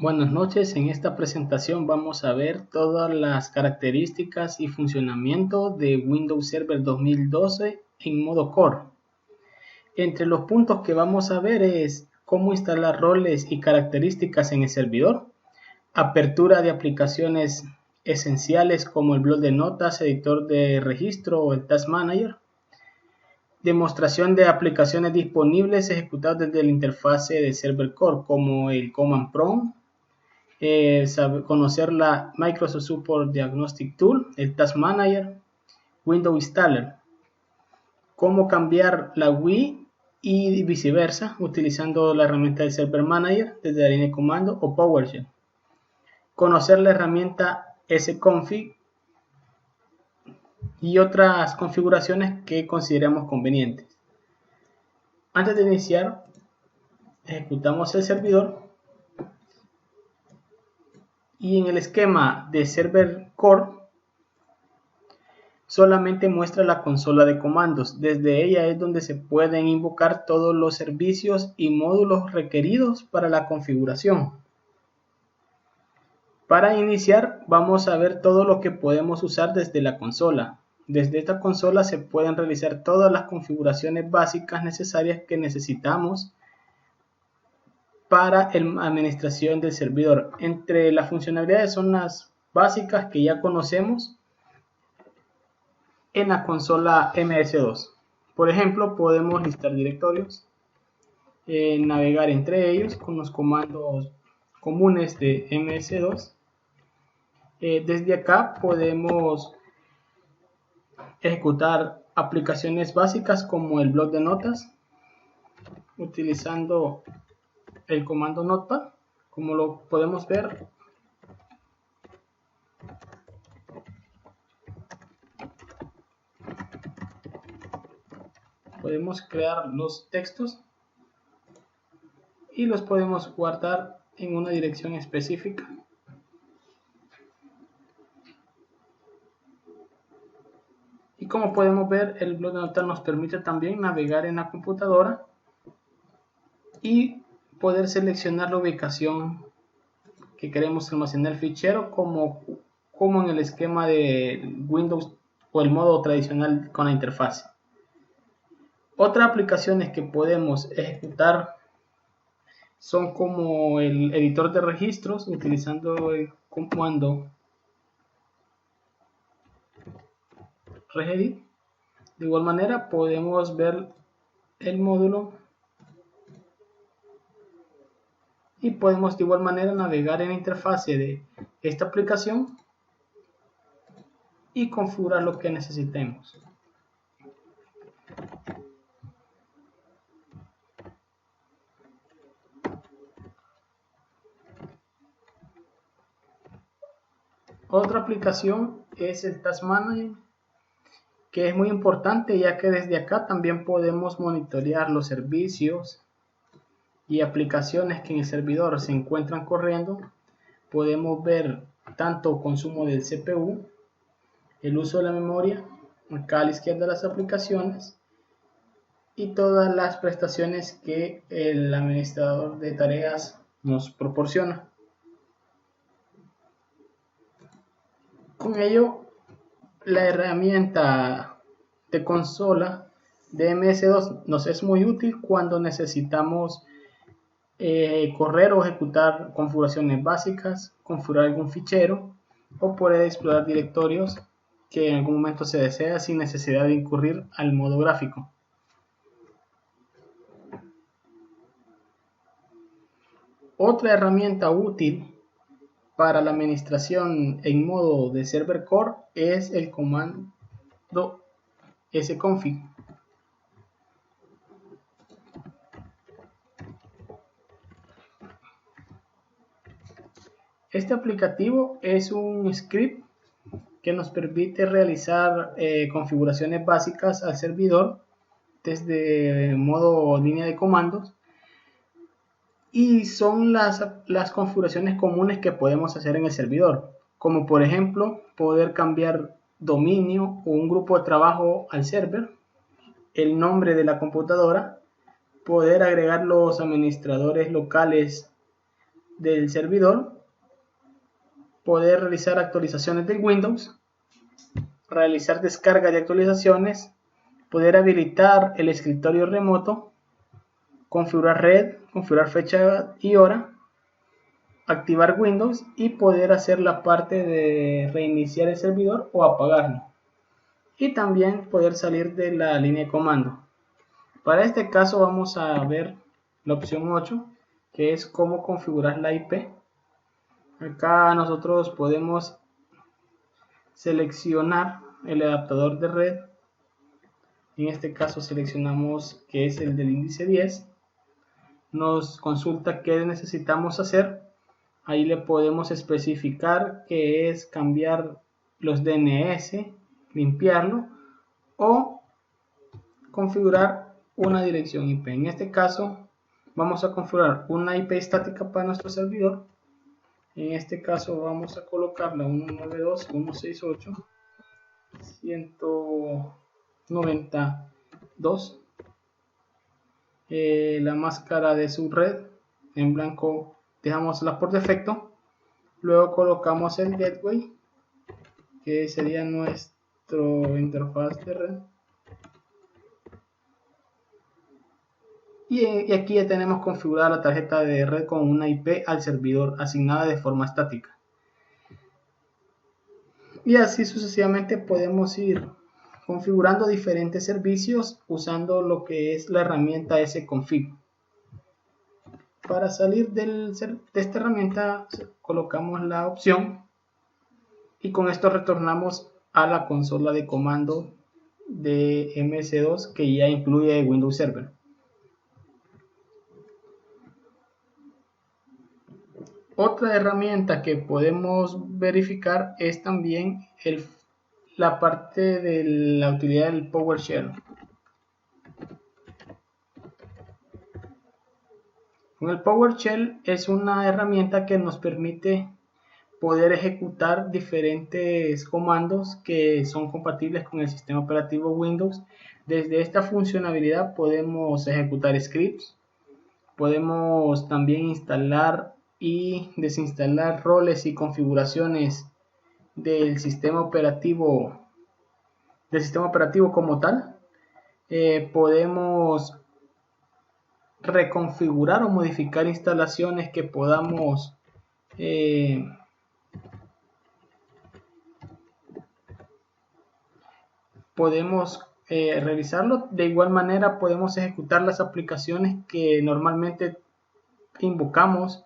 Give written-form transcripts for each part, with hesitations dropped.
Buenas noches, en esta presentación vamos a ver todas las características y funcionamiento de Windows Server 2012 en modo Core. Entre los puntos que vamos a ver es cómo instalar roles y características en el servidor, apertura de aplicaciones esenciales como el bloc de notas, editor de registro o el Task Manager, demostración de aplicaciones disponibles ejecutadas desde la interfase de Server Core como el Command Prompt, conocer la Microsoft Support Diagnostic Tool, el Task Manager, Windows Installer, cómo cambiar la GUI y viceversa utilizando la herramienta de Server Manager desde la línea de comando o PowerShell, conocer la herramienta sconfig y otras configuraciones que consideramos convenientes. Antes de iniciar, ejecutamos el servidor y en el esquema de Server Core solamente muestra la consola de comandos. Desde ella es donde se pueden invocar todos los servicios y módulos requeridos para la configuración. Para iniciar vamos a ver todo lo que podemos usar desde la consola. Desde esta consola se pueden realizar todas las configuraciones básicas necesarias que necesitamos para la administración del servidor. Entre las funcionalidades son las básicas que ya conocemos en la consola MS2. Por ejemplo, podemos listar directorios, navegar entre ellos con los comandos comunes de MS2. Desde acá podemos ejecutar aplicaciones básicas como el bloc de notas utilizando el comando Notepad. Como lo podemos ver, podemos crear los textos y los podemos guardar en una dirección específica. Y como podemos ver, el bloc de notas nos permite también navegar en la computadora y poder seleccionar la ubicación que queremos almacenar el fichero como en el esquema de Windows o el modo tradicional con la interfaz. Otras aplicaciones que podemos ejecutar son como el editor de registros utilizando el comando regedit. De igual manera podemos ver el módulo y podemos de igual manera navegar en la interfase de esta aplicación y configurar lo que necesitemos. Otra aplicación es el Task Manager, que es muy importante ya que desde acá también podemos monitorear los servicios y aplicaciones que en el servidor se encuentran corriendo. Podemos ver tanto consumo del CPU, el uso de la memoria, acá a la izquierda las aplicaciones y todas las prestaciones que el administrador de tareas nos proporciona. Con ello, la herramienta de consola de MS2 nos es muy útil cuando necesitamos correr o ejecutar configuraciones básicas, configurar algún fichero o poder explorar directorios que en algún momento se desea sin necesidad de incurrir al modo gráfico. Otra herramienta útil para la administración en modo de Server Core es el comando sconfig. Este aplicativo es un script que nos permite realizar configuraciones básicas al servidor desde modo línea de comandos y son las configuraciones comunes que podemos hacer en el servidor, como por ejemplo poder cambiar dominio o un grupo de trabajo al server, el nombre de la computadora, poder agregar los administradores locales del servidor, poder realizar actualizaciones del Windows, realizar descarga de actualizaciones, poder habilitar el escritorio remoto, configurar red, configurar fecha y hora, activar Windows y poder hacer la parte de reiniciar el servidor o apagarlo. Y también poder salir de la línea de comando. Para este caso vamos a ver la opción 8, que es cómo configurar la IP. Acá nosotros podemos seleccionar el adaptador de red. En este caso seleccionamos que es el del índice 10. Nos consulta qué necesitamos hacer. Ahí le podemos especificar que es cambiar los DNS, limpiarlo o configurar una dirección IP. En este caso vamos a configurar una IP estática para nuestro servidor. En este caso vamos a colocarla 192.168.192. La máscara de su red en blanco dejámosla por defecto. Luego colocamos el gateway, que sería nuestro interfaz de red. Y aquí ya tenemos configurada la tarjeta de red con una IP al servidor asignada de forma estática. Y así sucesivamente podemos ir configurando diferentes servicios usando lo que es la herramienta sconfig. Para salir de esta herramienta colocamos la opción y con esto retornamos a la consola de comando de MS2 que ya incluye Windows Server. Otra herramienta que podemos verificar es también la parte de la utilidad del PowerShell. Con el PowerShell es una herramienta que nos permite poder ejecutar diferentes comandos que son compatibles con el sistema operativo Windows. Desde esta funcionalidad podemos ejecutar scripts, podemos también instalar y desinstalar roles y configuraciones del sistema operativo como tal. Podemos reconfigurar o modificar instalaciones que podamos realizarlo. De igual manera podemos ejecutar las aplicaciones que normalmente invocamos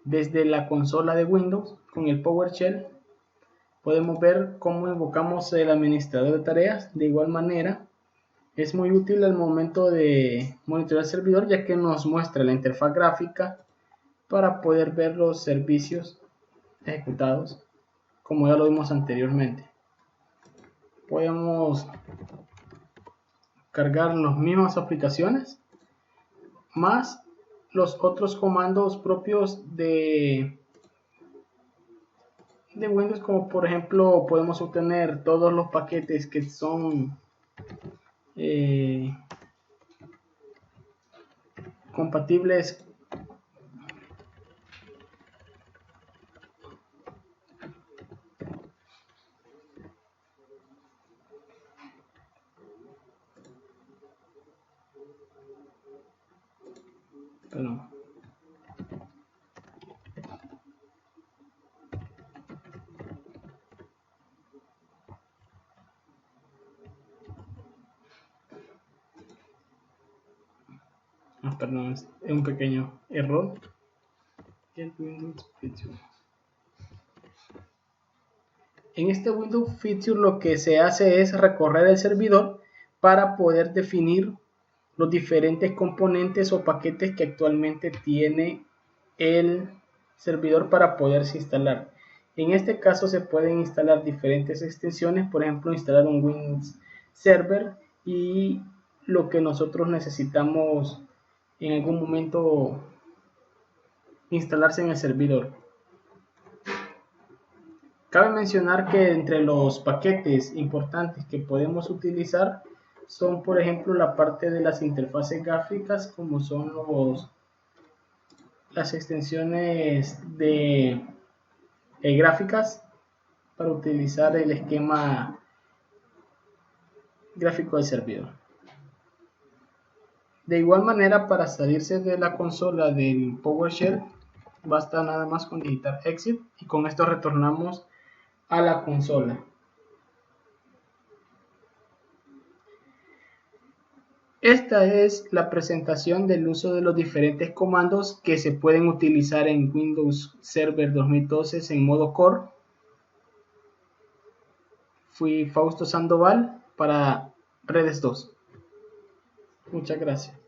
desde la consola de Windows con el PowerShell. Podemos ver cómo invocamos el administrador de tareas. De igual manera es muy útil al momento de monitorear el servidor, ya que nos muestra la interfaz gráfica para poder ver los servicios ejecutados, como ya lo vimos anteriormente. Podemos cargar las mismas aplicaciones más los otros comandos propios de Windows, como por ejemplo podemos obtener todos los paquetes que son compatibles perdón, es un pequeño error. En este Windows Feature lo que se hace es recorrer el servidor para poder definir los diferentes componentes o paquetes que actualmente tiene el servidor para poderse instalar. En este caso se pueden instalar diferentes extensiones, por ejemplo instalar un Windows Server y lo que nosotros necesitamos en algún momento instalarse en el servidor. Cabe mencionar que entre los paquetes importantes que podemos utilizar son, por ejemplo, la parte de las interfaces gráficas, como son las extensiones de gráficas para utilizar el esquema gráfico del servidor. De igual manera, para salirse de la consola del PowerShell, basta nada más con digitar exit y con esto retornamos a la consola. Esta es la presentación del uso de los diferentes comandos que se pueden utilizar en Windows Server 2012 en modo core. Fui Fausto Sandoval para Redes 2. Muchas gracias.